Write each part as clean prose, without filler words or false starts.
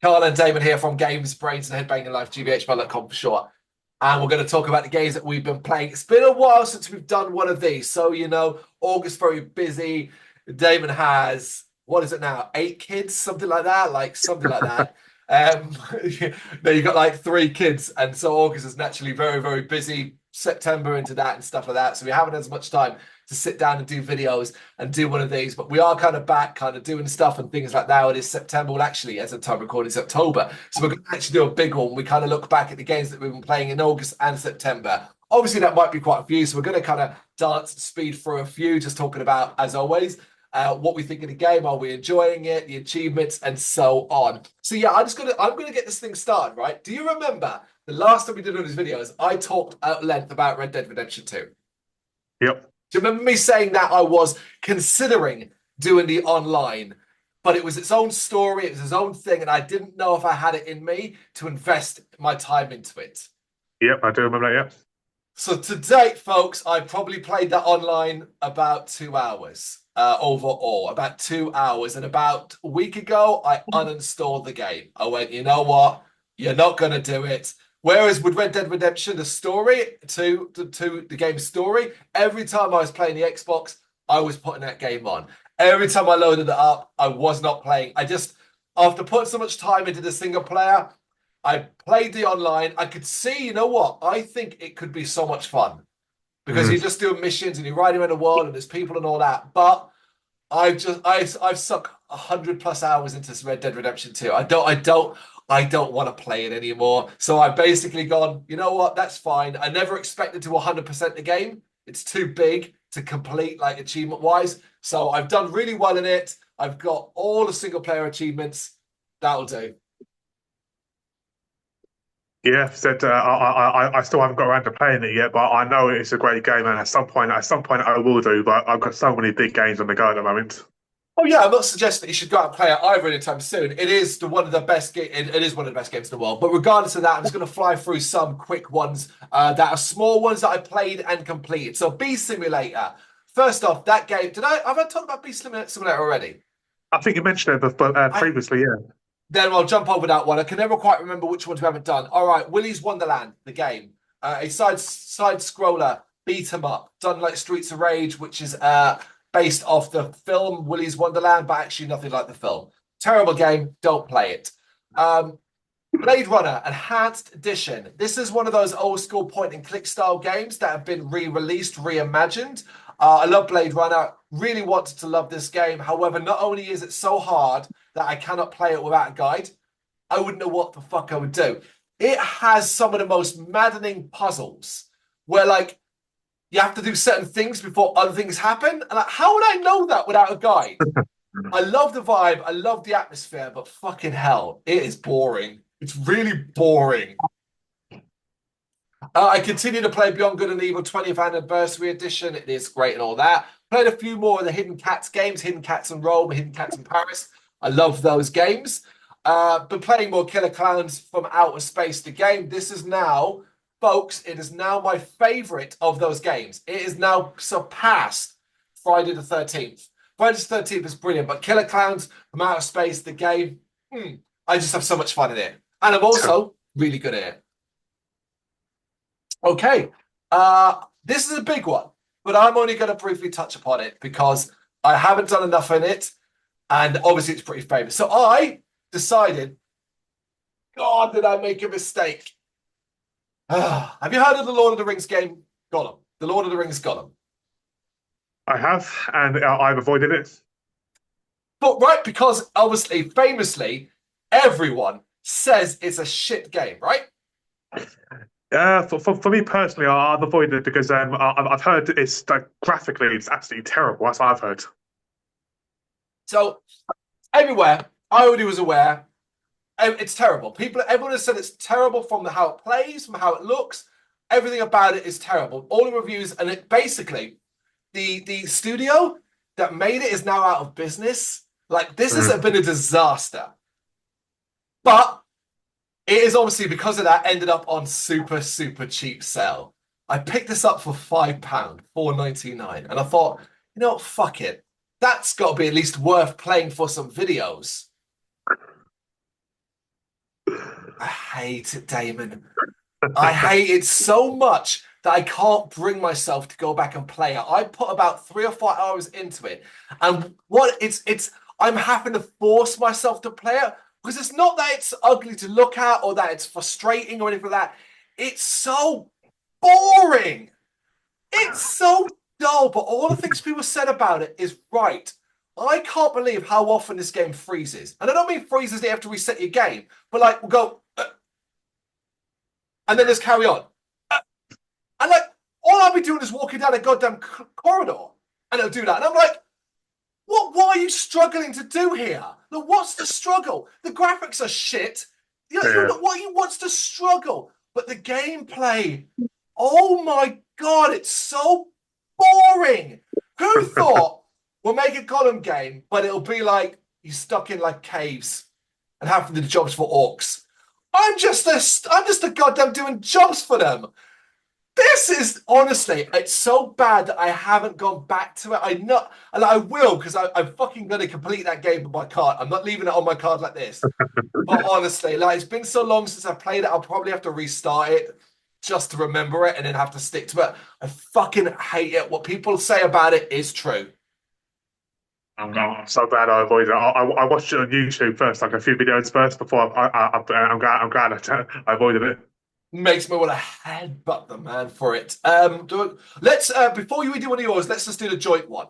Carl and Damon here from Games, Brains, and Headbanging Life, gbhblofficial for short. And we're going to talk about the games that we've been playing. It's been a while since we've done one of these. So, August very busy. Damon has, what is it now? 8 kids, something like that? Like something like that. Um, no, you've got like 3 kids. And so August is naturally very, very busy. September into that and stuff like that. So we haven't had as much time to sit down and do videos and do one of these, but we are kind of back, kind of doing stuff and things like that. It is September. Well, actually, as of time recording, it's October. So we're going to actually do a big one. We kind of look back at the games that we've been playing in August and September. Obviously, that might be quite a few. So we're going to kind of dance speed through a few, just talking about, as always, what we think of the game. Are we enjoying it? The achievements and so on. So yeah, I'm going to get this thing started, right? Do you remember the last time we did one of these videos, I talked at length about Red Dead Redemption 2? Yep. Do you remember me saying that I was considering doing the online, but it was its own story, it was its own thing, and I didn't know if I had it in me to invest my time into it. Yep, I do remember that, yep. So to date, folks, I probably played that online about 2 hours overall, about 2 hours. And about a week ago, I uninstalled the game. I went, you know what? You're not going to do it. Whereas with Red Dead Redemption, the story to the game's story, every time I was playing the Xbox, I was putting that game on. Every time I loaded it up, I was not playing. After putting so much time into the single player, I played the online. I could see, you know what? I think it could be so much fun because you're just doing missions and you're riding around the world and there's people and all that. But I've sunk 100+ hours into Red Dead Redemption 2. I don't want to play it anymore. So I've basically gone, you know what? That's fine. I never expected to 100% the game. It's too big to complete, like achievement wise. So I've done really well in it. I've got all the single player achievements. That'll do. Yeah, said I still haven't got around to playing it yet, but I know it's a great game, and at some point I will do. But I've got so many big games on the go at the moment. Oh yeah, I'm not suggesting that you should go out and play it either anytime soon. It is one of the best. It is one of the best games in the world. But regardless of that, I'm just going to fly through some quick ones that are small ones that I played and completed. So Bee Simulator. First off, that game. Have I talked about Bee Simulator already? I think you mentioned it before, previously, yeah. Then I'll jump over that one. I can never quite remember which ones we haven't done. All right, Willy's Wonderland, the game, a side scroller beat 'em up, done like Streets of Rage, which is based off the film Willy's Wonderland, but actually nothing like the film. Terrible game. Don't play it. Blade Runner Enhanced Edition. This is one of those old school point and click style games that have been re-released, reimagined. I love Blade Runner. Really wanted to love this game. However, not only is it so hard that I cannot play it without a guide, I wouldn't know what the fuck I would do. It has some of the most maddening puzzles where, like, you have to do certain things before other things happen. And like, how would I know that without a guide? I love the vibe. I love the atmosphere, but fucking hell, it is boring. It's really boring. I continue to play Beyond Good and Evil 20th Anniversary Edition. It is great and all that. Played a few more of the Hidden Cats games, Hidden Cats in Rome, Hidden Cats in Paris. I love those games. Been playing more Killer Clowns from Outer Space, the game. This is now, folks, it is now my favorite of those games. It is now surpassed Friday the 13th. Friday the 13th is brilliant, but Killer Clowns from Outer Space, the game, I just have so much fun in it. And I'm also really good at it. Okay, this is a big one, but I'm only going to briefly touch upon it because I haven't done enough in it, and obviously it's pretty famous. So I decided, God, did I make a mistake? Have you heard of the Lord of the Rings game, Gollum? The Lord of the Rings Gollum. I have, and I've avoided it. But right, because obviously, famously, everyone says it's a shit game, right? For me personally, I've avoided it because I've heard it's graphically it's absolutely terrible. That's what I've heard. So everywhere, I already was aware. It's terrible. Everyone has said it's terrible from how it plays, from how it looks. Everything about it is terrible. All the reviews, and it basically, the studio that made it is now out of business. Like, this has been a disaster. But it is obviously, because of that, ended up on super, super cheap sale. I picked this up for £5, £4.99, and I thought, you know what, fuck it. That's got to be at least worth playing for some videos. hate it, Damon. I hate it so much that I can't bring myself to go back and play it. I put about 3 or 4 hours into it, and what it's I'm having to force myself to play it because it's not that it's ugly to look at or that it's frustrating or anything like that. It's so boring. It's so dull, but all the things people said about it is right. I can't believe how often this game freezes. And I don't mean freezes that you have to reset your game, but like we'll go, and then just carry on. And like, all I'll be doing is walking down a goddamn corridor, and it'll do that. And I'm like, what are you struggling to do here? Look, what's the struggle? The graphics are shit. What's the struggle? But the gameplay, oh my God, it's so boring. Who thought we'll make a column game, but it'll be like you're stuck in like caves and having to do jobs for orcs. I'm just a goddamn doing jobs for them. This is honestly, it's so bad that I haven't gone back to it. I will because I'm fucking gonna complete that game with my card. I'm not leaving it on my card like this. But honestly, like it's been so long since I played it, I'll probably have to restart it just to remember it and then have to stick to it. I fucking hate it. What people say about it is true. I'm so glad I avoided it. I watched it on YouTube first, like a few videos first before I'm glad I avoided it. Makes me want to headbutt the man for it. Let's before we do one of yours, let's just do the joint one.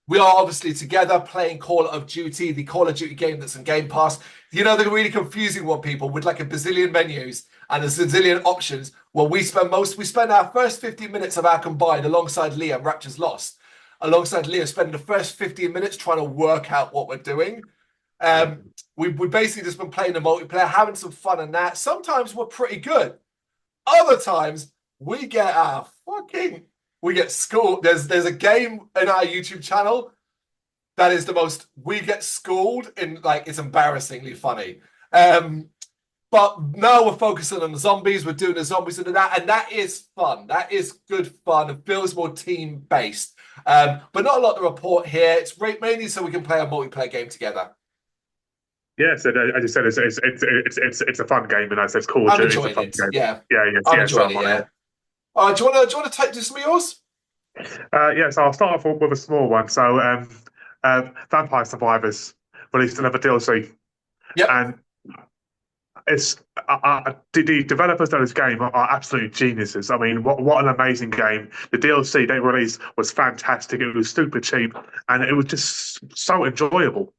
We are obviously together playing Call of Duty, the Call of Duty game that's in Game Pass. You know, the really confusing one, people, with like a bazillion menus and a bazillion options. Well, we spend our first 15 minutes of our combined alongside Liam, Rapture's Lost. Alongside Liam, spending the first 15 minutes trying to work out what we're doing. We basically just been playing the multiplayer, having some fun and that. Sometimes we're pretty good. Other times we get schooled. There's a game in our YouTube channel that is the most we get schooled in, like it's embarrassingly funny. But now we're focusing on the zombies. We're doing the zombies and that, and that is fun. That is good fun. It feels more team based. But not a lot to report here. It's mainly so we can play a multiplayer game together. Yeah, so as you said, it's a fun game, and as it's Call of I'm Duty, it's a enjoying fun it. game. Yeah, I'm Yeah, enjoying it. Yeah. All right, do you want to do some of yours? Yeah, so I'll start off with a small one. So, Vampire Survivors released another DLC, Yep. and the developers of this game are absolute geniuses. I mean, what an amazing game! The DLC they released was fantastic. It was super cheap, and it was just so enjoyable.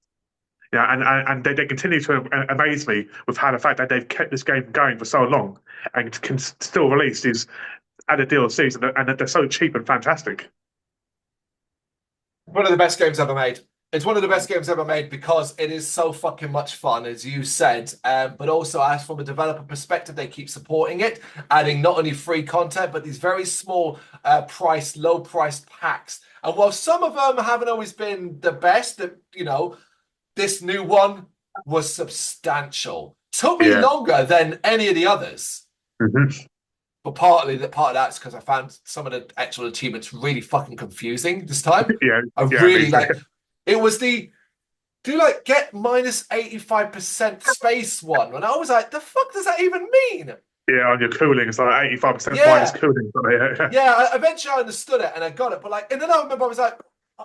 Yeah, and they continue to amaze me with how the fact that they've kept this game going for so long and can still release these added DLCs, and they're so cheap and fantastic. One of the best games ever made. It's one of the best games ever made because it is so fucking much fun, as you said. But also, as from a developer perspective, they keep supporting it, adding not only free content, but these very small low priced packs. And while some of them haven't always been the best, this new one was substantial. Took me Yeah. longer than any of the others. Mm-hmm. But part of that's because I found some of the actual achievements really fucking confusing this time. Yeah, I yeah, really like it was get minus 85% space one. And I was like, the fuck does that even mean? yeah. On your cooling, it's like 85% minus Yeah. cooling. Yeah, eventually I understood it and I got it. But and then I remember I was like,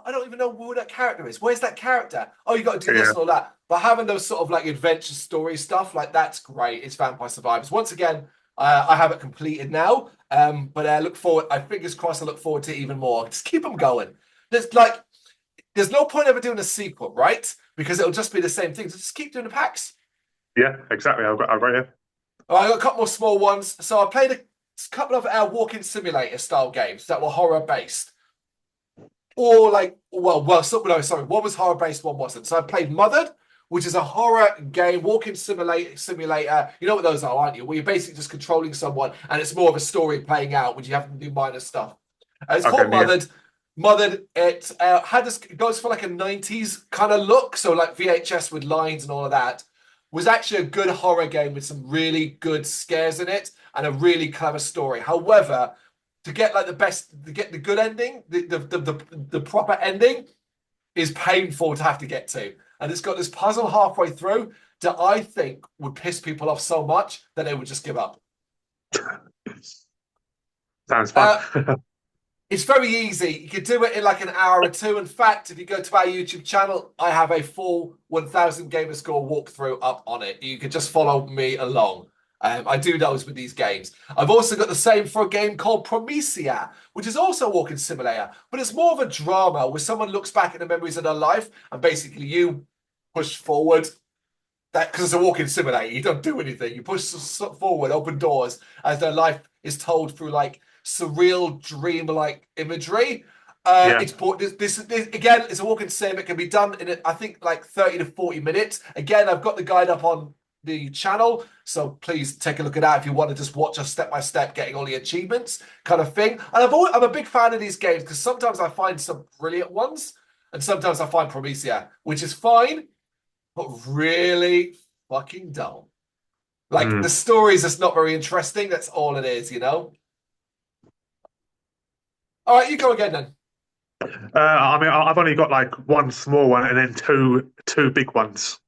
I don't even know who that character is. Where's that character? Oh, you got to do this and all that. But having those sort of like adventure story stuff, like that's great. It's Vampire Survivors. Once again, I have it completed now. But I look forward. Fingers crossed. I look forward to even more. Just keep them going. There's no point ever doing a sequel, right? Because it'll just be the same thing. So just keep doing the packs. Yeah, exactly. I've got you. All right, I got a couple more small ones. So I played a couple of our walking simulator style games that were horror based. Or sorry, one was horror based, one wasn't. So I played Mothered, which is a horror game, walking simulator. You know what those are, aren't you? Where you're basically just controlling someone, and it's more of a story playing out, which you have to do minor stuff. It's called Mothered. Yeah. Mothered. It it goes for like a 90s kind of look, so like VHS with lines and all of that. Was actually a good horror game with some really good scares in it and a really clever story. However, to get like the good ending, the proper ending is painful to have to get to. And it's got this puzzle halfway through that I think would piss people off so much that they would just give up. Sounds fun. Uh, it's very easy. You could do it in like an hour or two. In fact, if you go to our YouTube channel, I have a full 1000 gamer score walkthrough up on it. You could just follow me along. I do those with these games. I've also got the same for a game called Promethea, which is also a walking simulator, but it's more of a drama where someone looks back at the memories of their life and basically you push forward. That because it's a walking simulator, you don't do anything. You push forward, open doors as their life is told through like surreal, dream-like imagery. Yeah. It's this again. It's a walking sim. It can be done in I think like 30 to 40 minutes. Again, I've got the guide up on the channel, so please take a look at that if you want to just watch us step by step getting all the achievements kind of thing. And I'm a big fan of these games because sometimes I find some brilliant ones, and sometimes I find Promethea, which is fine, but really fucking dull. Like the story's just not very interesting. That's all it is, you know. All right, you go again then. I mean, I've only got like one small one and then two big ones.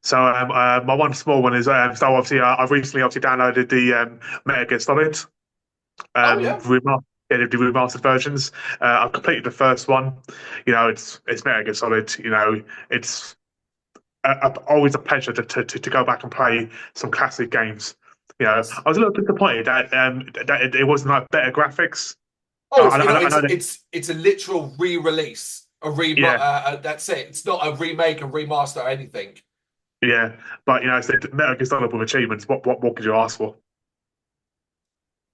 So my one small one is so obviously I've recently obviously downloaded the Metal Gear Solid Oh yeah. the remastered versions. I've completed the first one. You know, it's Metal Gear Solid. You know, it's always a pleasure to go back and play some classic games. You know, I was a little disappointed that it wasn't like better graphics. Oh, it's, I know that, it's a literal re-release, yeah, that's it. It's not a remake, a remaster, or anything. yeah, but you know, it's Metal Gear Solid with achievements. What could you ask for?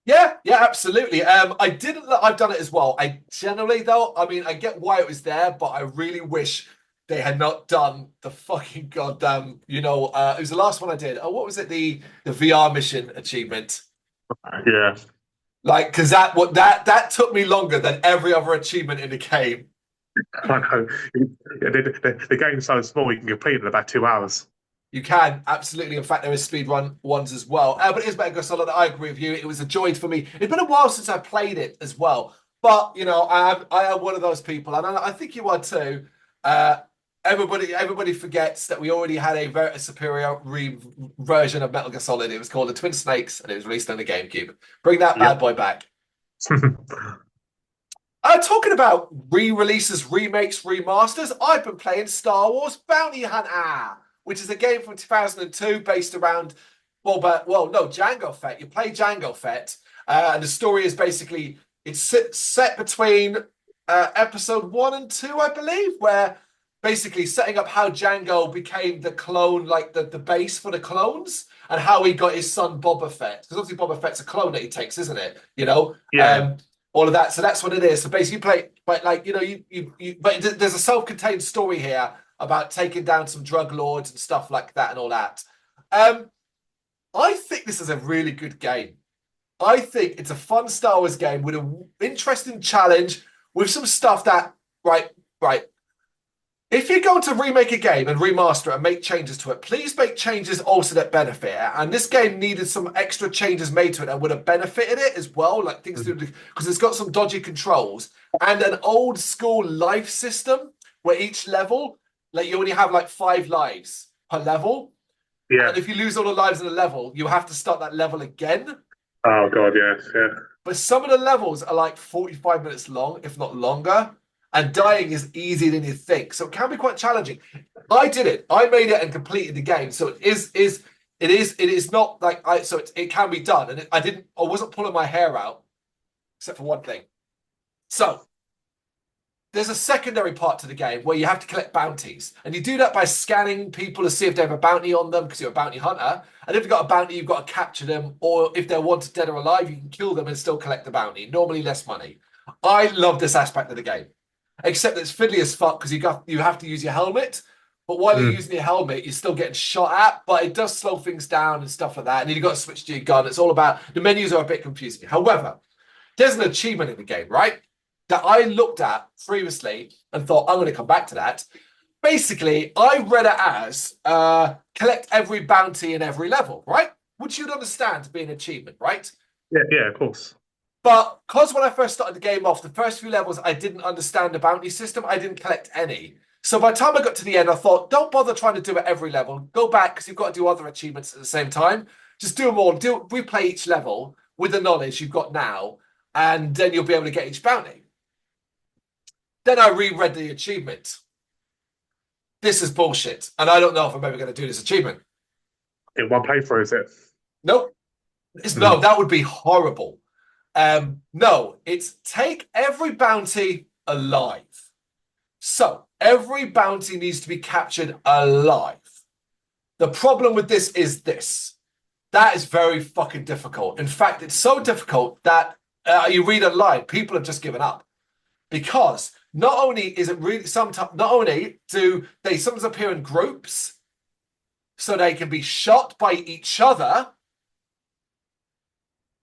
Yeah, yeah, absolutely. I didn't. I've done it as well. I generally though, I mean, I get why it was there, but I really wish they had not done the fucking goddamn. It was the last one I did. Oh, what was it? The VR mission achievement. Yeah, Like, because that took me longer than every other achievement in the game. I know. Yeah, the game's so small you can complete it in about 2 hours. You can absolutely. In fact, there is speedrun ones as well. But it is Metal Gear Solid. I agree with you. It was a joy for me. It's been a while since I played it as well. But I am one of those people, and I think you are too. Uh, everybody forgets that we already had a very superior version of Metal Gear Solid. It was called the Twin Snakes, and it was released on the GameCube. Bring that bad Yep. boy back. Talking about re-releases, remakes, remasters, I've been playing Star Wars Bounty Hunter, which is a game from 2002 based around, Jango Fett. You play Jango Fett, and the story is basically, it's set between episode 1 and 2, I believe, where basically setting up how Jango became the clone, like the base for the clones, and how he got his son Boba Fett. Because obviously Boba Fett's a clone that he takes, isn't it? Yeah, All of that. So that's what it is. So basically, you play, but like but there's a self-contained story here about taking down some drug lords and stuff like that and all that. I think this is a really good game. I think it's a fun Star Wars game with an interesting challenge with some stuff that right. If you're going to remake a game and remaster it and make changes to it, please make changes also that benefit it. And this game needed some extra changes made to it that would have benefited it as well, like things to do because it's got some dodgy controls and an old school life system where each level, like you only have like 5 lives per level. yeah. And if you lose all the lives in a level, you have to start that level again. Oh God, yeah, yeah. But some of the levels are like 45 minutes long, if not longer. And dying is easier than you think. So it can be quite challenging. I did it. I made it and completed the game. So it is not like it can be done. And I wasn't pulling my hair out, except for one thing. So there's a secondary part to the game where you have to collect bounties. And you do that by scanning people to see if they have a bounty on them because you're a bounty hunter. And if you've got a bounty, you've got to capture them. Or if they're wanted dead or alive, you can kill them and still collect the bounty. Normally less money. I love this aspect of the game. Except that it's fiddly as fuck because you have to use your helmet. But while you're using your helmet, you're still getting shot at. But it does slow things down and stuff like that. And then you've got to switch to your gun. It's all about the menus are a bit confusing. However, there's an achievement in the game, right? That I looked at previously and thought I'm going to come back to that. Basically, I read it as collect every bounty in every level, right? Which you'd understand to be an achievement, right? Yeah, yeah, of course. But because when I first started the game off, the first few levels, I didn't understand the bounty system. I didn't collect any. So by the time I got to the end, I thought, don't bother trying to do it every level. Go back because you've got to do other achievements at the same time. Just do them all. Replay each level with the knowledge you've got now, and then you'll be able to get each bounty. Then I reread the achievement. This is bullshit, and I don't know if I'm ever going to do this achievement. In one playthrough, is it? Nope. No, that would be horrible. No, it's take every bounty alive. So every bounty needs to be captured alive. The problem with this is this. That is very fucking difficult. In fact, it's so difficult that you read online, people have just given up. Because not only is it really sometimes, not only do they sometimes appear in groups so they can be shot by each other,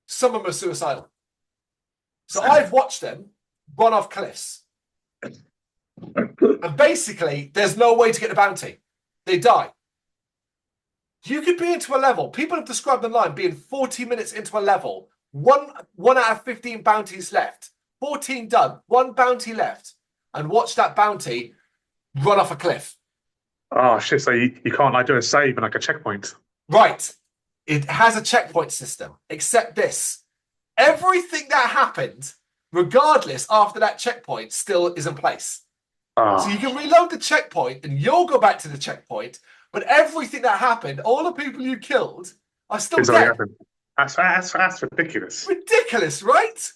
some of them are suicidal. So I've watched them run off cliffs. And basically, there's no way to get the bounty. They die. You could be into a level. People have described online being 40 minutes into a level. One out of 15 bounties left. 14 done. One bounty left. And watch that bounty run off a cliff. Oh shit! So you can't like do a save and like a checkpoint. Right. It has a checkpoint system, except this. Everything that happened, regardless after that checkpoint, still is in place. So you can reload the checkpoint and you'll go back to the checkpoint, but everything that happened, all the people you killed, are still dead. That's ridiculous. Ridiculous, right?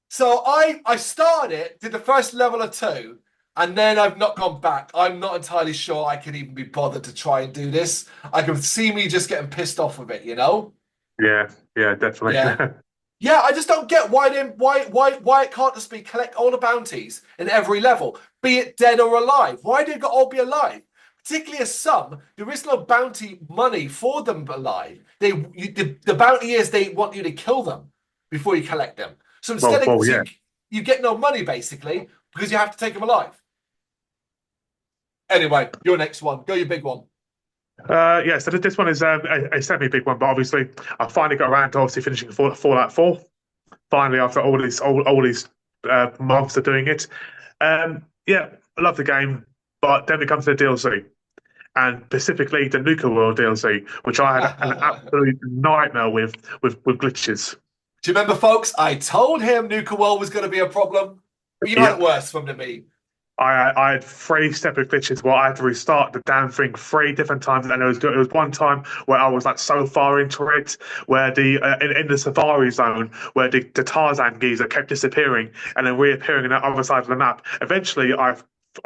So I started it, did the first level or two, and then I've not gone back. I'm not entirely sure I can even be bothered to try and do this. I can see me just getting pissed off with it, you know? Yeah, definitely. Yeah. Yeah, I just don't get why it can't just be collect all the bounties in every level, be it dead or alive. Why do they got all be alive? Particularly as some, there is no bounty money for them alive. The bounty is they want you to kill them before you collect them. So instead you get no money basically because you have to take them alive. Anyway, your next one. Go your big one. So this one is a semi-big one, but obviously I finally got around to obviously finishing Fallout 4. Finally, after all these months of doing it. Yeah, I love the game, but then it comes to the DLC, and specifically the Nuka World DLC, which I had an absolute nightmare with glitches. Do you remember, folks? I told him Nuka World was going to be a problem, but you had it worse from me. I had 3 separate glitches where I had to restart the damn thing 3 different times, and it was one time where I was like so far into it, where the in the Safari zone where the Tarzan geezer kept disappearing and then reappearing on the other side of the map. Eventually, I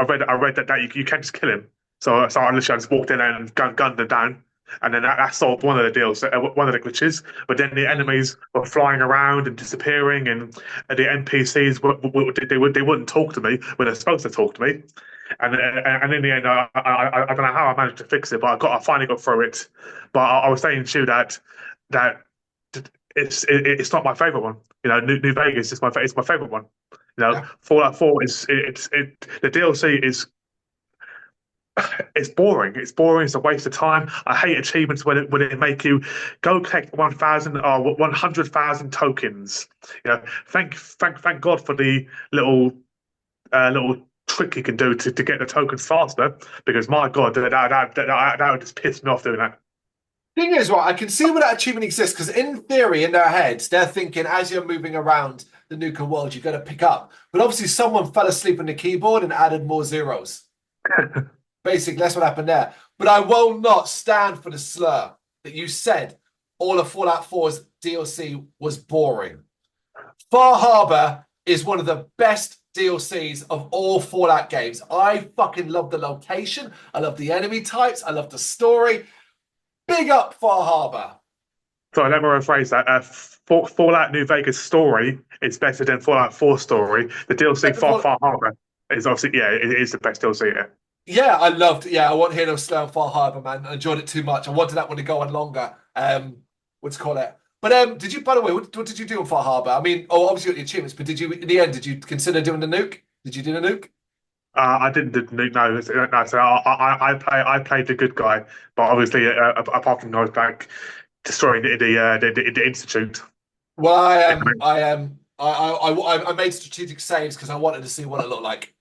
read that you can't just kill him, so I literally just walked in and gunned him down. And then that solved one of the deals, one of the glitches. But then the enemies were flying around and disappearing, and the NPCs they wouldn't talk to me when they're supposed to talk to me. And in the end, I don't know how I managed to fix it, but I finally got through it. But I was saying to you that it's not my favorite one. You know, New Vegas is my favorite one. You know, Fallout 4 is the DLC is. It's boring. It's boring. It's a waste of time. I hate achievements when it make you go collect 1,000 or 100,000 tokens. You know, thank God for the little trick you can do to get the tokens faster. Because my God, that would just piss me off doing that. Thing is, right, I can see where that achievement exists because in theory, in their heads, they're thinking as you're moving around the Nuka world, you're going to pick up. But obviously, someone fell asleep on the keyboard and added more zeros. Basically, that's what happened there. But I will not stand for the slur that you said all of Fallout 4's DLC was boring. Far Harbor is one of the best DLCs of all Fallout games. I fucking love the location. I love the enemy types. I love the story. Big up Far Harbor. So let me rephrase that. Fallout New Vegas story is better than Fallout 4 story. The DLC Far Harbor is obviously, it is the best DLC, yeah. Yeah, I loved. Yeah, I want to hear no slow Far Harbor, man. I enjoyed it too much. I wanted that one to go on longer. What's call it? But did you? By the way, what did you do on Far Harbor? I mean, obviously you got the achievements, but did you in the end? Did you consider doing the nuke? Did you do the nuke? I didn't do the nuke. No. So I played the good guy, but obviously, apart from those back destroying the institute. Well, I made strategic saves because I wanted to see what it looked like.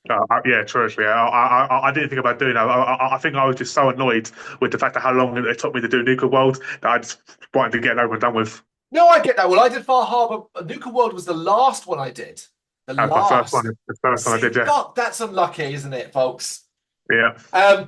Yeah, true. Yeah, I didn't think about doing that. I think I was just so annoyed with the fact that how long it took me to do Nuka World that I just wanted to get it over and done with. No, I get that. Well, I did Far Harbor. Nuka World was the last one I did. The That was my first one. last. The first one I See, did. Yeah, fuck, that's unlucky, isn't it, folks? yeah.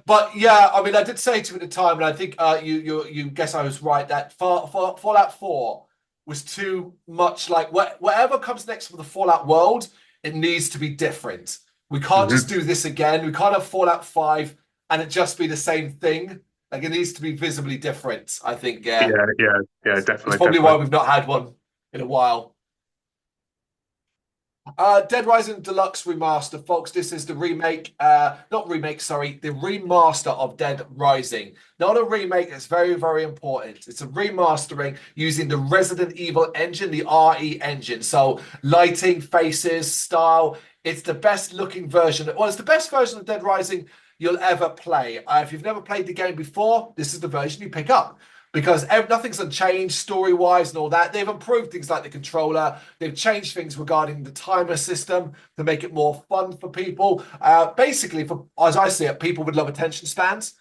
But yeah, I mean, I did say to you at the time, and I think you guess I was right that Fallout 4 was too much like whatever comes next for the Fallout world, it needs to be different. We can't just Hmm. do this again. We can't have Fallout 5 and it just be the same thing. Like it needs to be visibly different. I think, yeah. Yeah, yeah, yeah. It's Definitely, probably why definitely. we've not had one in a while. Dead Rising Deluxe Remaster, folks. This is the remake, not remake, sorry, the remaster of Dead Rising. Not a remake, it's very, very important. It's a remastering using the Resident Evil engine, the RE engine. So, lighting, faces, style. It's the best looking version. Well, it's the best version of Dead Rising you'll ever play. If you've never played the game before, this is the version you pick up because nothing's unchanged story wise and all that. They've improved things like the controller. They've changed things regarding the timer system to make it more fun for people. Basically, for as I see it, people would love attention spans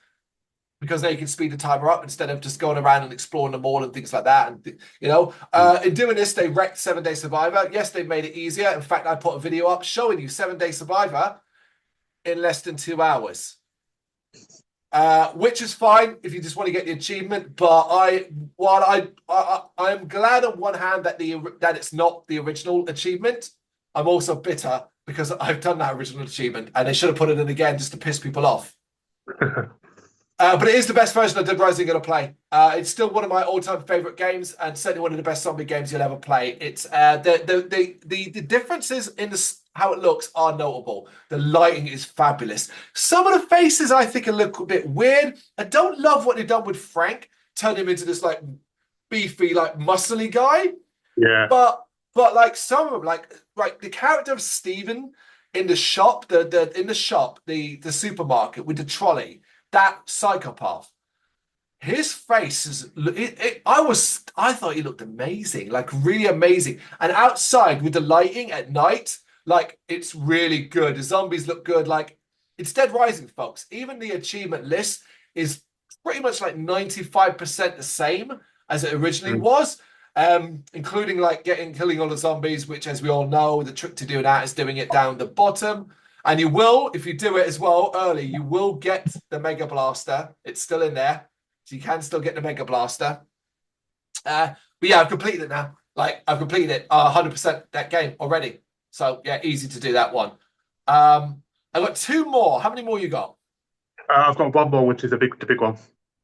because they can speed the timer up instead of just going around and exploring the mall and things like that. And in doing this, they wrecked 7 Day Survivor. Yes, they made it easier. In fact, I put a video up showing you 7 Day Survivor in less than 2 hours. Which is fine if you just want to get the achievement. But I'm glad on one hand that it's not the original achievement. I'm also bitter because I've done that original achievement and they should have put it in again just to piss people off. But it is the best version of Dead Rising I'm going to play. It's still one of my all-time favorite games, and certainly one of the best zombie games you'll ever play. It's the differences in how it looks are notable. The lighting is fabulous. Some of the faces I think are a little bit weird. I don't love what they've done with Frank, turn him into this like beefy, like muscly guy. Yeah. But like some of them, like the character of Steven in the shop, the supermarket with the trolley, that psychopath. His face is I thought he looked amazing, like really amazing. And outside with the lighting at night, like it's really good. The zombies look good. Like it's Dead Rising, folks. Even the achievement list is pretty much like 95% the same as it originally Mm. was. Including like killing all the zombies, which as we all know, the trick to doing that is doing it down the bottom. And you will, if you do it as well early, you will get the Mega Blaster. It's still in there. So you can still get the Mega Blaster. But yeah, I've completed it now. Like I've completed it 100% that game already. So yeah, easy to do that one. I've got two more. How many more you got? I've got one more, which is the big one.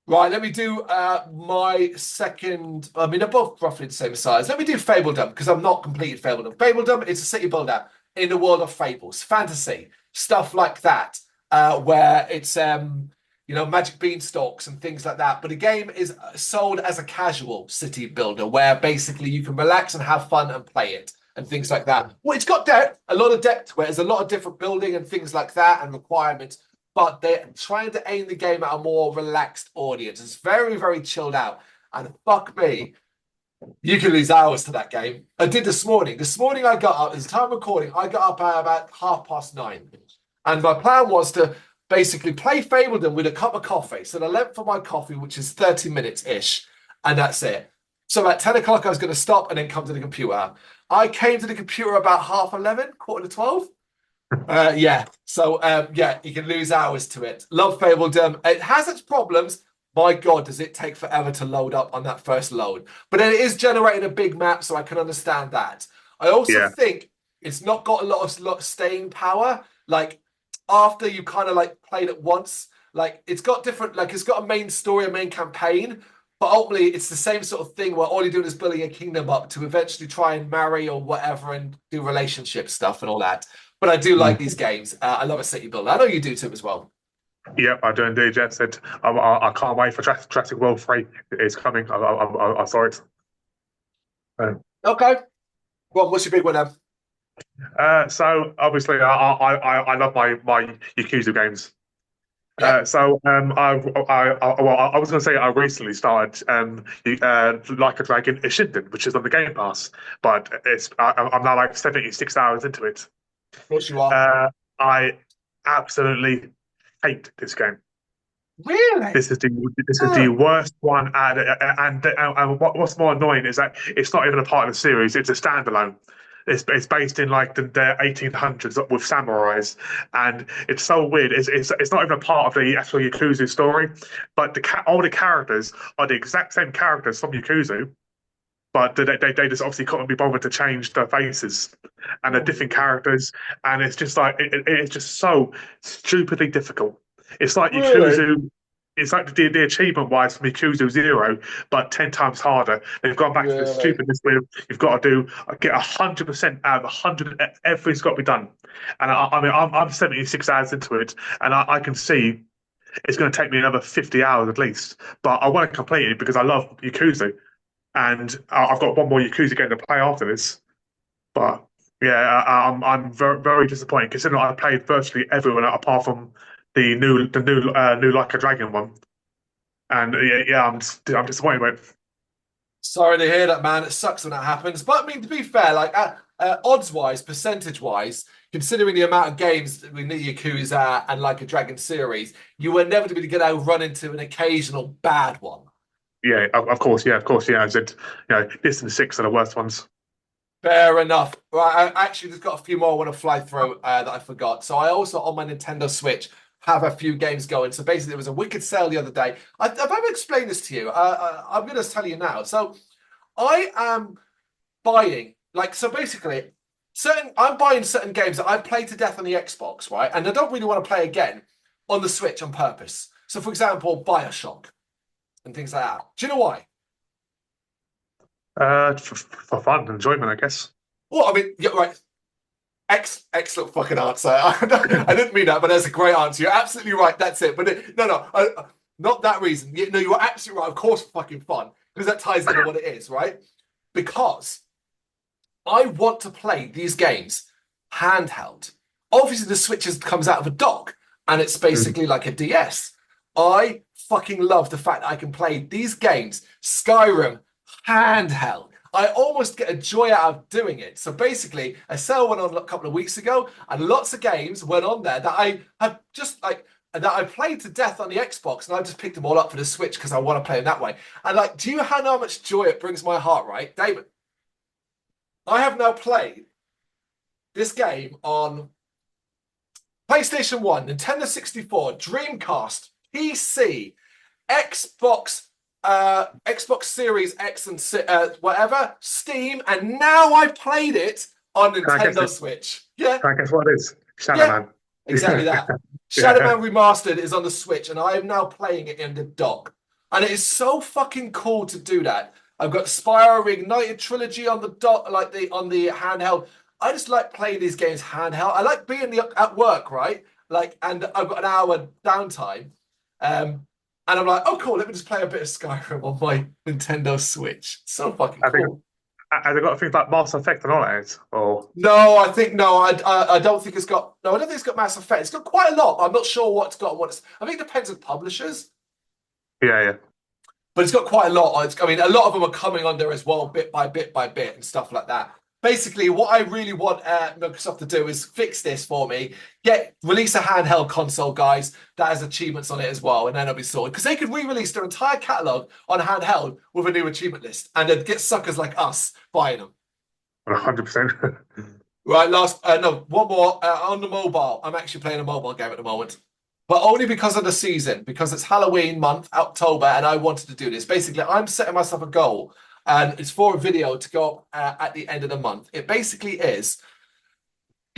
Right, let me do my second. I mean, they're both roughly the same size. Let me do Fabledom because I've not completed Fabledom. Fabledom is a city builder in the world of fables, fantasy, stuff like that, where it's magic beanstalks and things like that. But the game is sold as a casual city builder where basically you can relax and have fun and play it and things like that. Well, it's got depth, a lot of depth where there's a lot of different building and things like that and requirements, but they're trying to aim the game at a more relaxed audience. It's very, very chilled out. And fuck me, you can lose hours to that game. I did this morning. This morning I got up, it's time recording, I got up at about 9:30. And my plan was to basically play Fabledom with a cup of coffee. So the length for my coffee, which is 30 minutes-ish. And that's it. So at 10 o'clock, I was going to stop and then come to the computer. I came to the computer about 11:30, 11:45. Yeah. So yeah, you can lose hours to it. Love Fabledom. It has its problems. My God, does it take forever to load up on that first load? But then it is generating a big map, so I can understand that. I also Yeah. think it's not got a lot of staying power. Like after you kind of like played it once, like it's got different, like it's got a main story, a main campaign, but ultimately it's the same sort of thing where all you're doing is building a kingdom up to eventually try and marry or whatever and do relationship stuff and all that. But I do like these games. I love a city builder. I know you do too as well. Yep, I do indeed. Jet said, I can't wait for Jurassic World 3. It's coming. I saw it. Um, Okay. Well, what's your big one then? so obviously, I love my Yakuza games. Yeah. I was going to say I recently started Like a Dragon Ishinden, which is on the Game Pass, but I'm now like 76 hours into it. Of course you are. Uh, I absolutely hate this game. Really? This is the worst one, and what's more annoying is that it's not even a part of the series. It's a standalone. It's based in like the 1800s with samurais, and it's so weird. It's not even a part of the actual Yakuza story, but all the characters are the exact same characters from Yakuza, but they just obviously couldn't be bothered to change their faces, and they're different Oh, characters, and it's just like it's just so stupidly difficult. It's like really? Yakuza. It's like the achievement wise from Yakuza Zero, but 10 times harder. They've gone back to the Really? stupidness where you've got to do get 100% out of 100. Everything's got to be done, and I mean I'm 76 hours into it, and I can see it's going to take me another 50 hours at least. But I want to complete it because I love Yakuza, and I've got one more Yakuza game to play after this. But yeah, I'm very very disappointed considering I played virtually everyone apart from the new Like a Dragon one, and yeah, I'm disappointed with. Sorry to hear that, man. It sucks when that happens. But I mean, to be fair, like odds-wise, percentage-wise, considering the amount of games in the Yakuza and like a Dragon series, you were inevitably going to run into an occasional bad one. Yeah, of course, yeah. I said, this and six are the worst ones. Fair enough. Right, I actually just got a few more I want to fly through that I forgot. So I also on my Nintendo Switch have a few games going. So basically, there was a wicked sale the other day. I've ever explained this to you. I'm going to tell you now. So I am buying so basically certain I'm buying certain games that I've played to death on the Xbox, right? And I don't really want to play again on the Switch on purpose. So for example, BioShock and things like that. Do you know why? For fun and enjoyment, I guess. Well, I mean, yeah, right. Excellent fucking answer. I didn't mean that, but that's a great answer. You're absolutely right. That's it. But no, not that reason. No, you were absolutely right. Of course, fucking fun because that ties into what it is, right? Because I want to play these games handheld. Obviously, the Switch comes out of a dock and it's Mm. basically like a DS. I fucking love the fact that I can play these games, Skyrim, handheld. I almost get a joy out of doing it. So basically, a sale went on a couple of weeks ago, and lots of games went on there that I have just like that I played to death on the Xbox, and I just picked them all up for the Switch because I want to play them that way. And like, do you know how much joy it brings my heart, right, Damon? I have now played this game on PlayStation 1, Nintendo 64, Dreamcast, PC, Xbox, Xbox Series X and whatever, Steam, and now I played it on Can I guess Nintendo it? Switch. Yeah, Can I guess what it is? Shadow yeah, Man. exactly that. Shadow Yeah. Man Remastered is on the Switch, and I am now playing it in the dock. And it is so fucking cool to do that. I've got Spyro Reignited Trilogy on the dock, like the on the handheld. I just like playing these games handheld. I like being at work, right? Like, and I've got an hour downtime. And I'm like, oh cool, let me just play a bit of Skyrim on my Nintendo Switch. So fucking I think cool. Have they got things like Mass Effect and all that? Or No, I think no, I don't think it's got no, I don't think it's got Mass Effect. It's got quite a lot. I'm not sure what it's got and what it's. I think it depends on publishers, yeah, yeah. but it's got quite a lot. I mean, a lot of them are coming on there as well, bit by bit by bit, and stuff like that. Basically, what I really want Microsoft to do is fix this for me. Release a handheld console, guys, that has achievements on it as well, and then it'll be sorted. Because they could re-release their entire catalog on handheld with a new achievement list, and then get suckers like us buying them. 100%. Right, no, one more on the mobile. I'm actually playing a mobile game at the moment, but only because of the season, because it's Halloween month, October, and I wanted to do this. Basically, I'm setting myself a goal, and it's for a video to go up at the end of the month. It basically is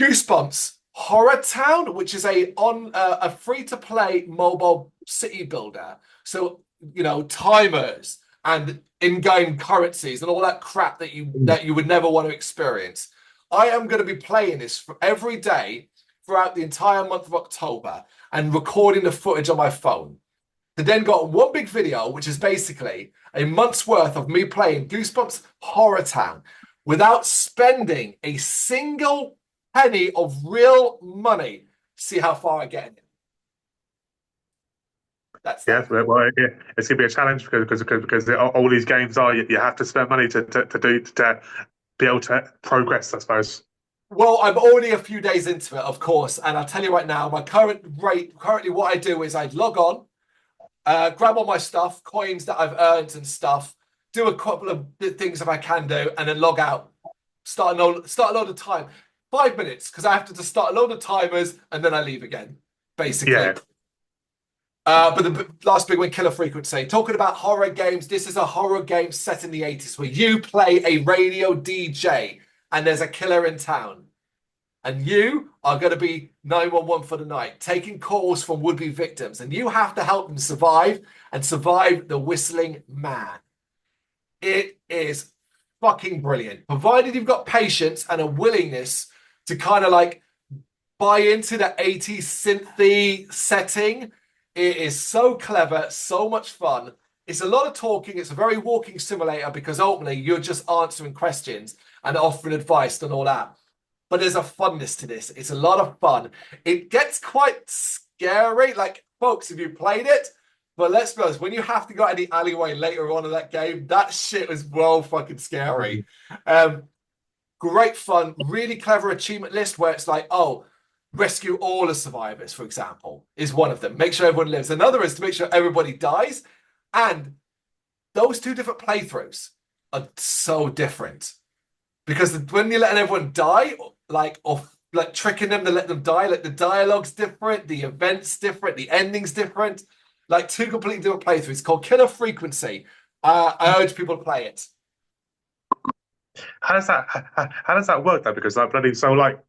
Goosebumps Horror Town, which is a free to play mobile city builder. So timers and in-game currencies and all that crap that you would never want to experience. I am going to be playing this for every day throughout the entire month of October and recording the footage on my phone. To then got one big video, which is basically a month's worth of me playing Goosebumps Horror Town without spending a single penny of real money. See how far I get in it. That's Yeah, that. well, yeah, it's gonna be a challenge because all these games are you have to spend money to be able to progress, I suppose. Well, I'm already a few days into it, of course, and I'll tell you right now, my current rate, currently what I do is I log on, grab all my stuff, coins that I've earned and stuff, do a couple of things if I can do, and then log out. Start a load of time. 5 minutes, because I have to just start a load of timers and then I leave again, basically. Yeah. But the last big one, killer frequency. Talking about horror games, this is a horror game set in the 80s where you play a radio DJ and there's a killer in town. And you are going to be 911 for the night, taking calls from would-be victims. And you have to help them survive and survive the whistling man. It is fucking brilliant. Provided you've got patience and a willingness to kind of like buy into the 80s synthy setting. It is so clever, so much fun. It's a lot of talking. It's a very walking simulator because ultimately you're just answering questions and offering advice and all that. But there's a funness to this. It's a lot of fun. It gets quite scary. Like, folks, if you played it, but let's be honest, when you have to go out in the alleyway later on in that game, that shit was well fucking scary. Great fun, really clever achievement list where it's like, oh, rescue all the survivors, for example, is one of them. Make sure everyone lives. Another is to make sure everybody dies. And those two different playthroughs are so different. Because when you're letting everyone die, or tricking them to let them die, like the dialogue's different, the event's different, the ending's different. Like two completely different playthroughs. It's called Killer Frequency. I urge people to play it. How does that work though? Because like bloody so like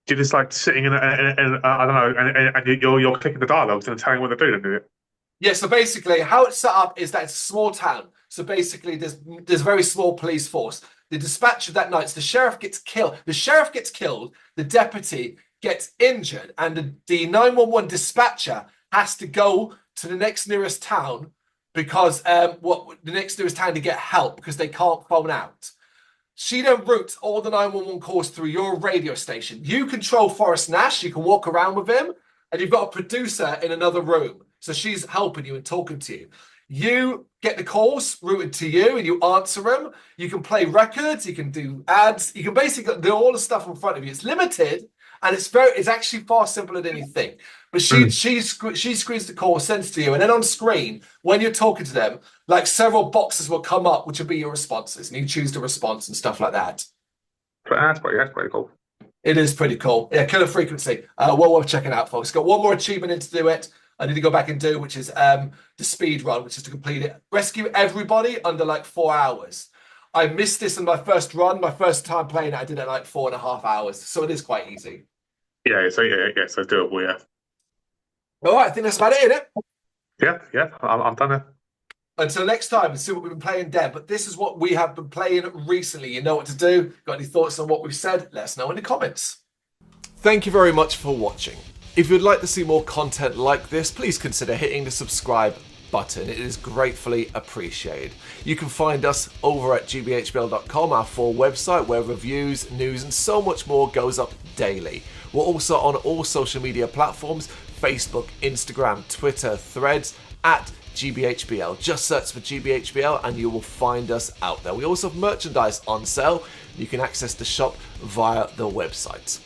you're just like sitting in I don't know, and you're clicking the dialogues and telling what they're doing, do it? Yeah, so basically how it's set up is that it's a small town. So basically there's a very small police force. The dispatcher that night, so the sheriff gets killed. The sheriff gets killed, the deputy gets injured, and the 911 dispatcher has to go to the next nearest town because the next nearest town to get help because they can't phone out. She then routes all the 911 calls through your radio station. You control Forrest Nash. You can walk around with him, and you've got a producer in another room. So she's helping you and talking to you. You get the calls routed to you, and you answer them. You can play records. You can do ads. You can basically do all the stuff in front of you. It's limited, and it's actually far simpler than you think. But she screens the call, sends to you, and then on screen, when you're talking to them, like several boxes will come up, which will be your responses, and you choose the response and stuff like that. That's pretty cool. It is pretty cool. Yeah, Killer Frequency. Well worth checking out, folks. Got one more achievement in to do it. I need to go back and do, which is the speed run, which is to complete it. Rescue everybody under like 4 hours. I missed this in my first run. My first time playing it, I did it in like 4.5 hours. So it is quite easy. Yeah, so doable, yeah. All right, I think that's about it, isn't it? Yeah, I'm done it. Until next time, see what we've been playing then. But this is what we have been playing recently. You know what to do. Got any thoughts on what we've said? Let us know in the comments. Thank you very much for watching. If you'd like to see more content like this, please consider hitting the subscribe button. It is gratefully appreciated. You can find us over at gbhbl.com, our full website where reviews, news and so much more goes up daily. We're also on all social media platforms, Facebook, Instagram, Twitter, Threads, at gbhbl. Just search for gbhbl and you will find us out there. We also have merchandise on sale. You can access the shop via the website.